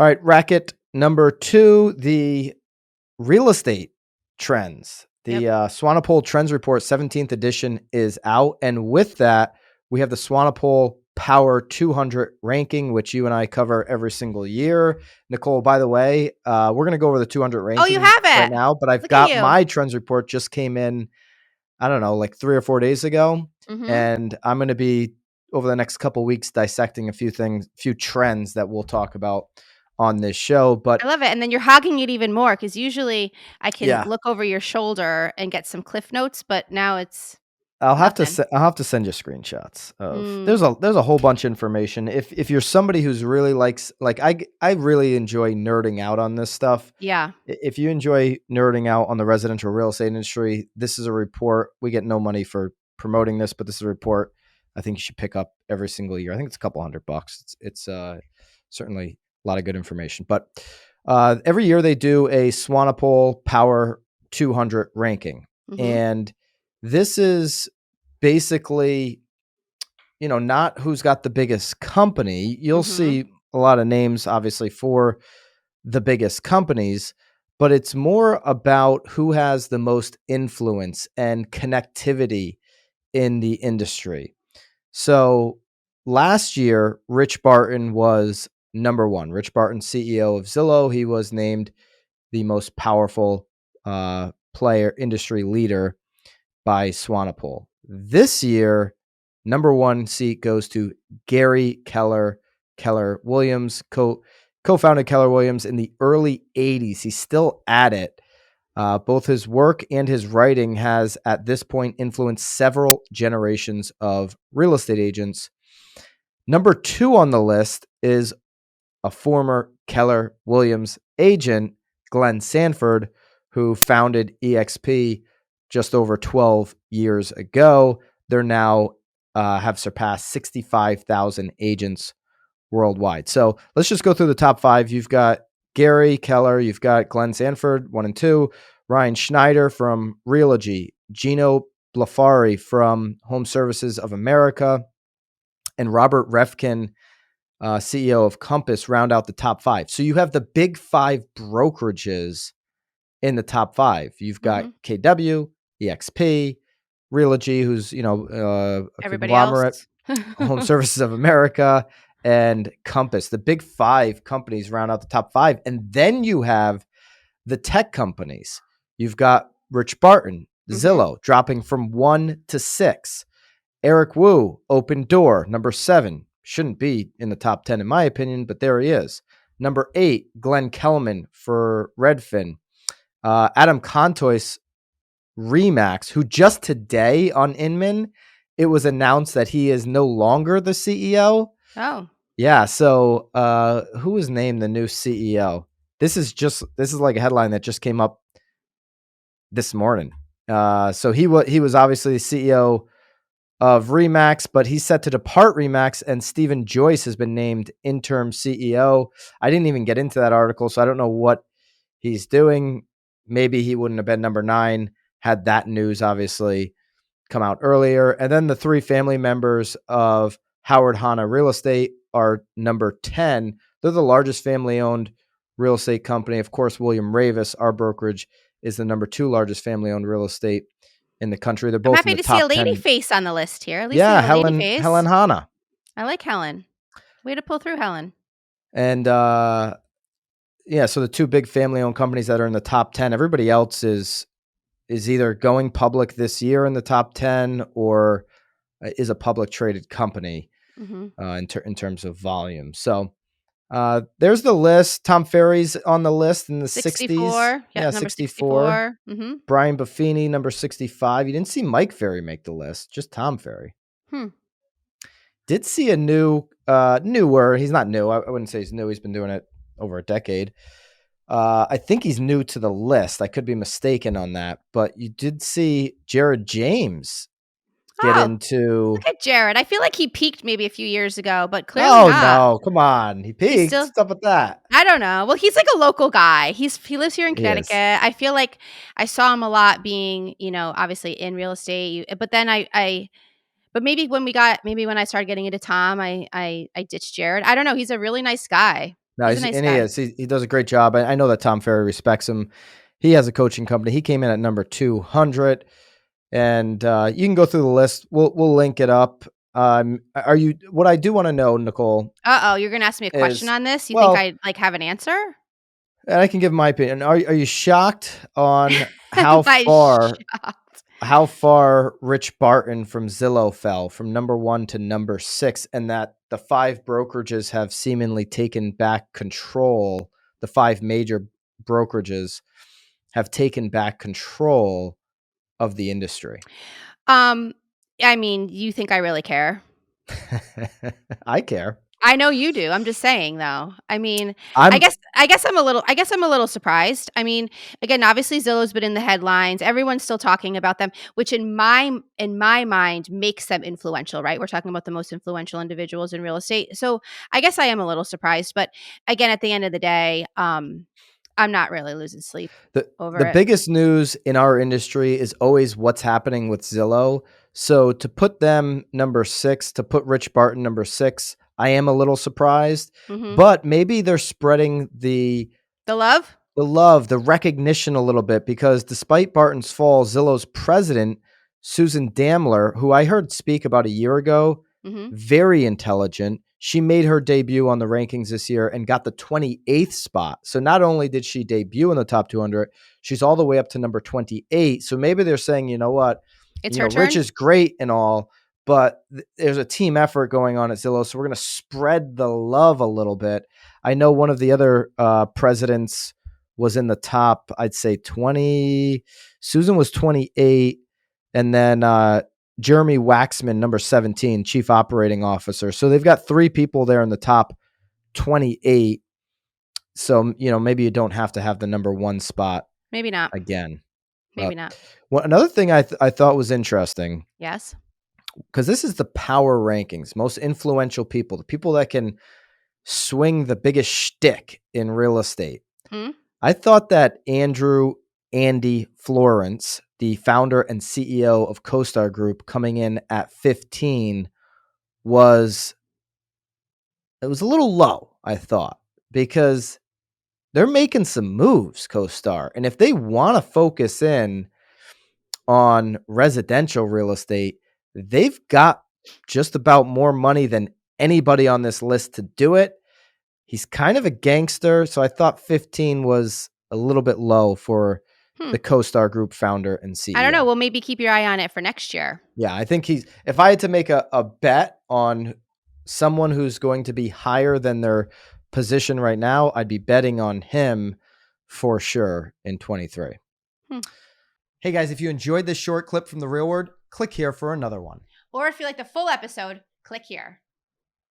All right, racket number 2, the real estate trends. The Yep. Swanepoel Trends Report 17th edition is out. And with that, we have the Swanepoel Power 200 ranking, which you and I cover every single year. Nicole, by the way, we're going to go over the 200 ranking Oh, you have right it. now, but I've Look at got you. my trends report just came in, I don't know, like 3 or 4 days ago. Mm-hmm. And I'm going to be over the next couple weeks dissecting a few trends that we'll talk about on this show. But I love it. And then you're hogging it even more because usually I can yeah, look over your shoulder and get some cliff notes, but now it's I'll have nothing. to send you screenshots of Mm, there's a whole bunch of information. If you're somebody who's really likes like I really enjoy nerding out on this stuff. yeah. If you enjoy nerding out on the residential real estate industry, this is a report. We get no money for promoting this, but this is a report I think you should pick up every single year. I think it's a couple $100. It's certainly a lot of good information. But every year they do a Swanepoel Power 200 ranking, Mm-hmm. and this is basically, not who's got the biggest company. You'll Mm-hmm. see a lot of names, obviously, for the biggest companies, but it's more about who has the most influence and connectivity in the industry. So last year, Rich Barton was number one. Rich Barton, CEO of Zillow, he was named the most powerful player, industry leader by Swanepoel. This year, number one seat goes to Gary Keller Williams, co-founded Keller Williams in the early 80s. He's still at it. Both his work and his writing has, at this point, influenced several generations of real estate agents. Number 2 on the list is a former Keller Williams agent, Glenn Sanford, who founded EXP just over 12 years ago. They're now have surpassed 65,000 agents worldwide. So let's just go through the top 5. You've got Gary Keller, you've got Glenn Sanford, 1 and 2, Ryan Schneider from Realogy, Gino Blafari from Home Services of America, and Robert Refkin, CEO of Compass, round out the top 5. So you have the big 5 brokerages in the top 5. You've got Mm-hmm. KW, EXP, Realogy, who's a Everybody else. conglomerate, Home Services of America, and Compass. The big 5 companies round out the top 5, and then you have the tech companies. You've got Rich Barton, Mm-hmm. Zillow, dropping from 1 to 6. Eric Wu, Open Door, number 7. Shouldn't be in the top 10 in my opinion, but there he is. Number 8, Glenn Kelman for Redfin. Adam Contois, Remax, who just today on Inman, it was announced that he is no longer the CEO. Oh. Yeah, so who was named the new CEO? This is like a headline that just came up this morning. So he was obviously the CEO of Remax, but he's set to depart Remax, and Stephen Joyce has been named interim CEO. I didn't even get into that article, so I don't know what he's doing. Maybe he wouldn't have been number 9 had that news obviously come out earlier. And then the 3 family members of Howard Hanna Real Estate are number 10. They're the largest family-owned real estate company. Of course, William Ravis, our brokerage, is the number 2 largest family-owned real estate in the country. They're I'm both in happy the to see a top lady 10. face on the list here. At least we Yeah, have a lady Helen face. Hanna. I like Helen. Way to pull through, Helen. And yeah, so the 2 big family-owned companies that are in the top 10, everybody else is either going public this year in the top 10 or is a public traded company Mm-hmm. in terms of volume. So there's the list. Tom Ferry's on the list in the 60s. 64. Yeah, Yeah, number 64. 64. Mm-hmm. Brian Buffini, number 65. You didn't see Mike Ferry make the list, just Tom Ferry. Did see a newer, he's not new. I wouldn't say he's new. He's been doing it over a decade. I think he's new to the list. I could be mistaken on that, but you did see Jared James get Oh, into. look at Jared. I feel like he peaked maybe a few years ago, but clearly Oh not. no, come on. He He's peaked. still, What's up with that? I don't know. Well, he's like a local guy. He lives here in He is. Connecticut. I feel like I saw him a lot being, obviously in real estate. But then but maybe when I started getting into Tom, I ditched Jared. I don't know. He's a really nice guy. No, He's a nice and he guy. is. He does a great job. I know that Tom Ferry respects him. He has a coaching company. He came in at number 200, and you can go through the list. We'll link it up. Are you? What I do want to know, Nicole, Uh-oh, you're gonna ask me a question is on this? You think well, I, like, have an answer? and I can give my opinion. Are you shocked on Am I shocked? how far Rich Barton from Zillow fell from number 1 to number 6, and that the 5 brokerages have seemingly taken back control. The 5 major brokerages have taken back control of the industry. Um, I mean, you think I really care? I care. I know you do. I'm just saying though. I mean, I'm I guess I'm a little surprised. I mean, again, obviously Zillow's been in the headlines. Everyone's still talking about them, which in my mind makes them influential, right? We're talking about the most influential individuals in real estate. So, I guess I am a little surprised, but again, at the end of the day, I'm not really losing sleep the over it. biggest news in our industry is always what's happening with Zillow. So to put them number 6, to put Rich Barton number 6, I am a little surprised, Mhm. but maybe they're spreading The love? the love, the recognition a little bit, because despite Barton's fall, Zillow's president, Susan Damler, who I heard speak about a year ago, Mhm. very intelligent. She made her debut on the rankings this year and got the 28th spot. So not only did she debut in the top 200, she's all the way up to number 28. So maybe they're saying, you know what, It's her Rich turn? is great and all, but there's a team effort going on at Zillow. So we're going to spread the love a little bit. I know one of the other presidents was in the top, I'd say 20. Susan was 28. And then Jeremy Waxman, number 17, chief operating officer. So they've got 3 people there in the top 28. So, maybe you don't have to have the number 1 spot Maybe not. again. Maybe But not. another thing I thought was interesting, Yes. because this is the power rankings, most influential people, the people that can swing the biggest shtick in real estate. Mm? I thought that Andy Florence, the founder and CEO of CoStar Group, coming in at 15 was a little low, I thought, because they're making some moves, CoStar. And if they want to focus in on residential real estate, they've got just about more money than anybody on this list to do it. He's kind of a gangster, so I thought 15 was a little bit low for Hmm. the CoStar Group founder and I don't know. CEO. Well, maybe keep your eye on it for next year. Yeah, I think if I had to make a bet on someone who's going to be higher than their position right now, I'd be betting on him for sure in 23. Hmm. Hey guys, if you enjoyed this short clip from the real world, click here for another one. Or if you like the full episode, click here.